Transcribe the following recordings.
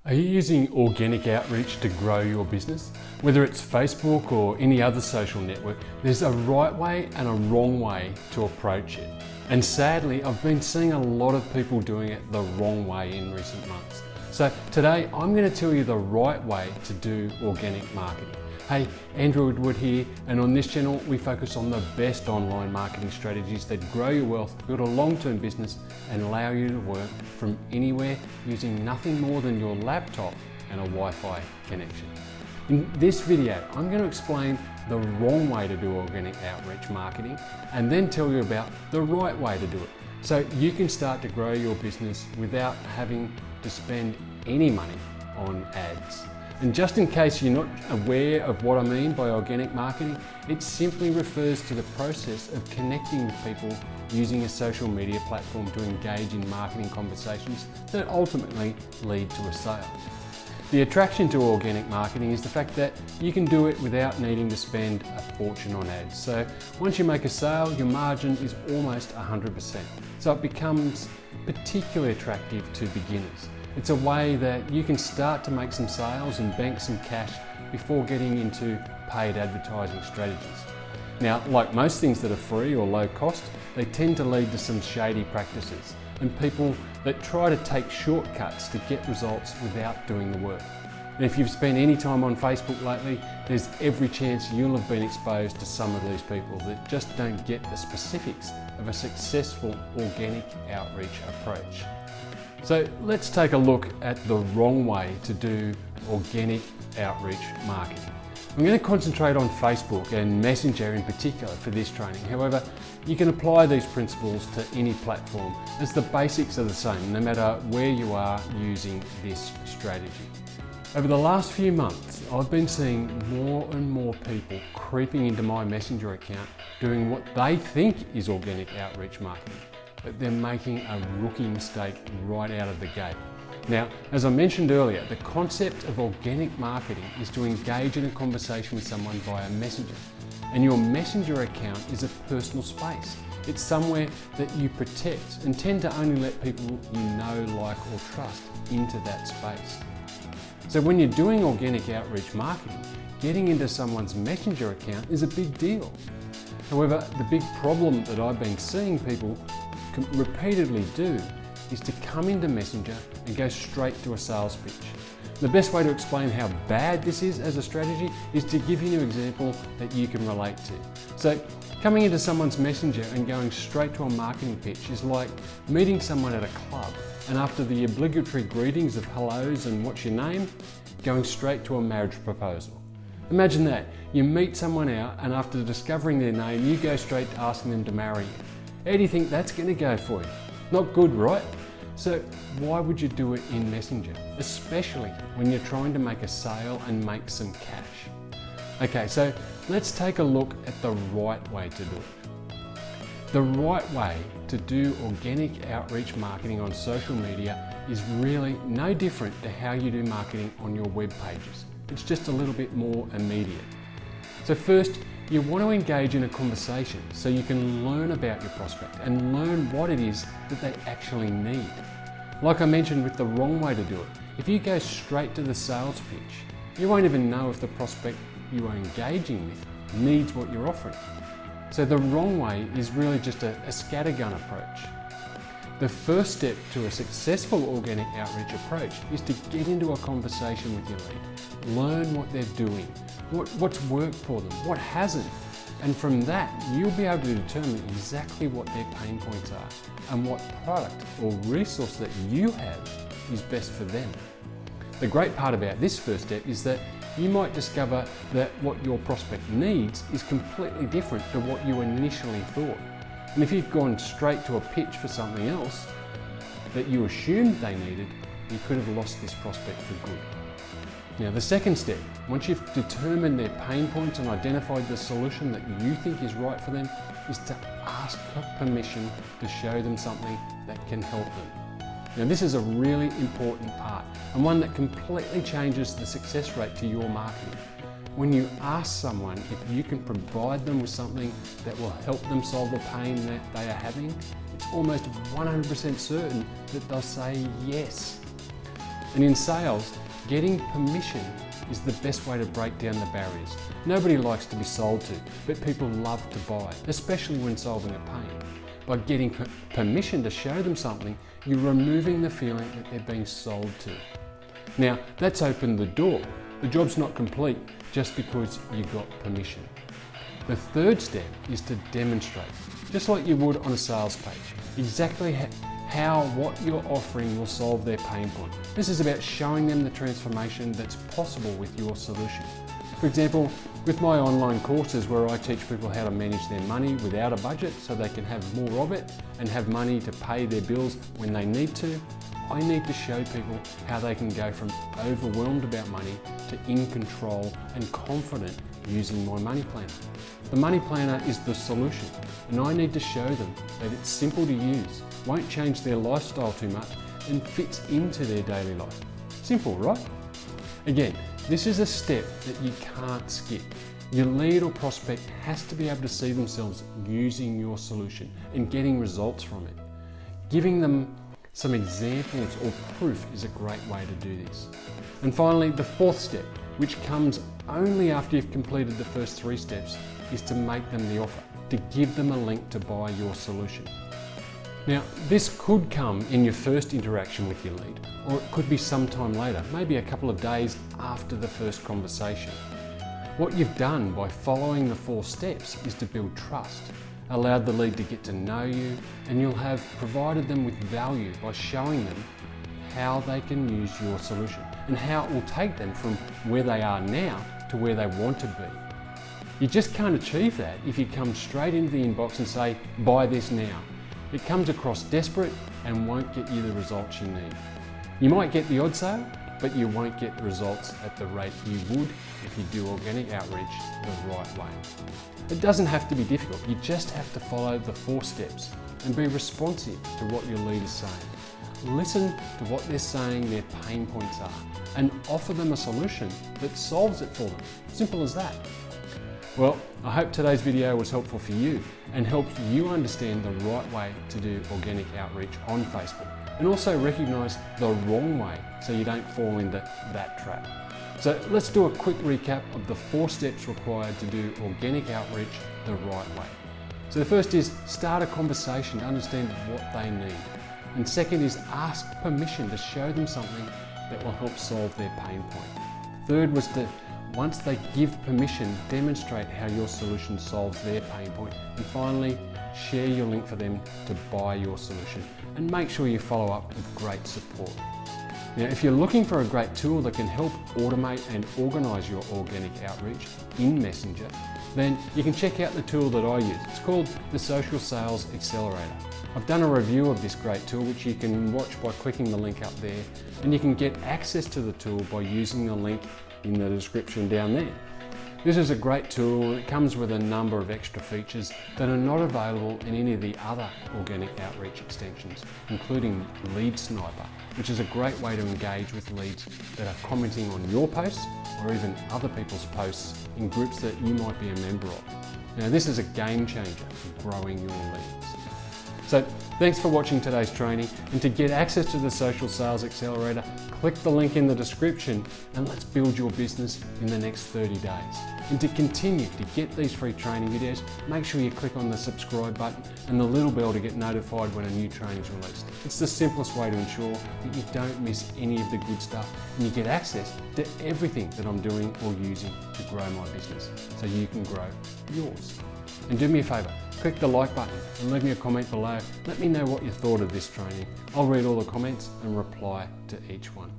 Are you using organic outreach to grow your business? Whether it's Facebook or any other social network, there's a right way and a wrong way to approach it. And sadly, I've been seeing a lot of people doing it the wrong way in recent months. So today, I'm going to tell you the right way to do organic marketing. Hey, Andrew Woodward here, and on this channel, we focus on the best online marketing strategies that grow your wealth, build a long-term business, and allow you to work from anywhere using nothing more than your laptop and a Wi-Fi connection. In this video, I'm going to explain the wrong way to do organic outreach marketing and then tell you about the right way to do it, so you can start to grow your business without having to spend any money on ads. And just in case you're not aware of what I mean by organic marketing, it simply refers to the process of connecting with people using a social media platform to engage in marketing conversations that ultimately lead to a sale. The attraction to organic marketing is the fact that you can do it without needing to spend a fortune on ads. So once you make a sale, your margin is almost 100%. So it becomes particularly attractive to beginners. It's a way that you can start to make some sales and bank some cash before getting into paid advertising strategies. Now, like most things that are free or low cost, they tend to lead to some shady practices and people that try to take shortcuts to get results without doing the work. And if you've spent any time on Facebook lately, there's every chance you'll have been exposed to some of these people that just don't get the specifics of a successful organic outreach approach. So let's take a look at the wrong way to do organic outreach marketing. I'm going to concentrate on Facebook and Messenger in particular for this training. However, you can apply these principles to any platform as the basics are the same no matter where you are using this strategy. Over the last few months, I've been seeing more and more people creeping into my Messenger account doing what they think is organic outreach marketing, but they're making a rookie mistake right out of the gate. Now, as I mentioned earlier, the concept of organic marketing is to engage in a conversation with someone via Messenger. And your Messenger account is a personal space. It's somewhere that you protect and tend to only let people you know, like, or trust into that space. So when you're doing organic outreach marketing, getting into someone's Messenger account is a big deal. However, the big problem that I've been seeing people repeatedly do is to come into Messenger and go straight to a sales pitch. The best way to explain how bad this is as a strategy is to give you an example that you can relate to. So coming into someone's Messenger and going straight to a marketing pitch is like meeting someone at a club and after the obligatory greetings of hellos and what's your name, going straight to a marriage proposal. Imagine that, you meet someone out and after discovering their name, you go straight to asking them to marry you. How do you think that's going to go for you? Not good, right? So why would you do it in Messenger, especially when you're trying to make a sale and make some cash? Okay, so let's take a look at the right way to do it. The right way to do organic outreach marketing on social media is really no different to how you do marketing on your web pages. It's just a little bit more immediate. So first, you want to engage in a conversation so you can learn about your prospect and learn what it is that they actually need. Like I mentioned with the wrong way to do it, if you go straight to the sales pitch, you won't even know if the prospect you are engaging with needs what you're offering. So the wrong way is really just a scattergun approach. The first step to a successful organic outreach approach is to get into a conversation with your lead, learn what they're doing, what's worked for them, what hasn't, and from that you'll be able to determine exactly what their pain points are and what product or resource that you have is best for them. The great part about this first step is that you might discover that what your prospect needs is completely different to what you initially thought. And if you've gone straight to a pitch for something else that you assumed they needed, you could have lost this prospect for good. Now the second step, once you've determined their pain points and identified the solution that you think is right for them, is to ask for permission to show them something that can help them. Now this is a really important part and one that completely changes the success rate to your marketing. When you ask someone if you can provide them with something that will help them solve the pain that they are having, it's almost 100% certain that they'll say yes. And in sales, getting permission is the best way to break down the barriers. Nobody likes to be sold to, but people love to buy, especially when solving a pain. By getting permission to show them something, you're removing the feeling that they're being sold to. Now, that's opened the door. The job's not complete just because you got permission. The third step is to demonstrate, just like you would on a sales page, exactly how what you're offering will solve their pain point. This is about showing them the transformation that's possible with your solution. For example, with my online courses where I teach people how to manage their money without a budget so they can have more of it and have money to pay their bills when they need to, I need to show people how they can go from overwhelmed about money to in control and confident using my money planner. The money planner is the solution, and I need to show them that it's simple to use, won't change their lifestyle too much, and fits into their daily life. Simple, right? Again, this is a step that you can't skip. Your lead or prospect has to be able to see themselves using your solution and getting results from it. Giving them some examples or proof is a great way to do this. And finally, the fourth step, which comes only after you've completed the first three steps, is to make them the offer, to give them a link to buy your solution. Now, this could come in your first interaction with your lead, or it could be sometime later, maybe a couple of days after the first conversation. What you've done by following the 4 steps is to build trust, allowed the lead to get to know you, and you'll have provided them with value by showing them how they can use your solution and how it will take them from where they are now to where they want to be. You just can't achieve that if you come straight into the inbox and say, buy this now. It comes across desperate and won't get you the results you need. You might get the odd sale, but you won't get the results at the rate you would if you do organic outreach the right way. It doesn't have to be difficult, you just have to follow the 4 steps and be responsive to what your lead is saying. Listen to what they're saying their pain points are and offer them a solution that solves it for them. Simple as that. Well, I hope today's video was helpful for you and helped you understand the right way to do organic outreach on Facebook, and also recognise the wrong way so you don't fall into that trap. So let's do a quick recap of the 4 steps required to do organic outreach the right way. So the first is start a conversation to understand what they need. And second is ask permission to show them something that will help solve their pain point. Third was to, once they give permission, demonstrate how your solution solves their pain point. And finally, share your link for them to buy your solution, and make sure you follow up with great support. Now, if you're looking for a great tool that can help automate and organise your organic outreach in Messenger, then you can check out the tool that I use. It's called the Social Sales Accelerator. I've done a review of this great tool, which you can watch by clicking the link up there, and you can get access to the tool by using the link in the description down there. This is a great tool. It comes with a number of extra features that are not available in any of the other organic outreach extensions, including Lead Sniper, which is a great way to engage with leads that are commenting on your posts or even other people's posts in groups that you might be a member of. Now, this is a game changer for growing your leads. So thanks for watching today's training, and to get access to the Social Sales Accelerator, click the link in the description and let's build your business in the next 30 days. And to continue to get these free training videos, make sure you click on the subscribe button and the little bell to get notified when a new training is released. It's the simplest way to ensure that you don't miss any of the good stuff and you get access to everything that I'm doing or using to grow my business so you can grow yours. And do me a favour, click the like button and leave me a comment below. Let me know what you thought of this training. I'll read all the comments and reply to each one.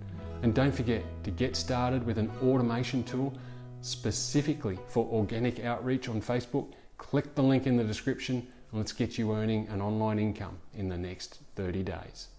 And don't forget to get started with an automation tool specifically for organic outreach on Facebook. Click the link in the description and let's get you earning an online income in the next 30 days.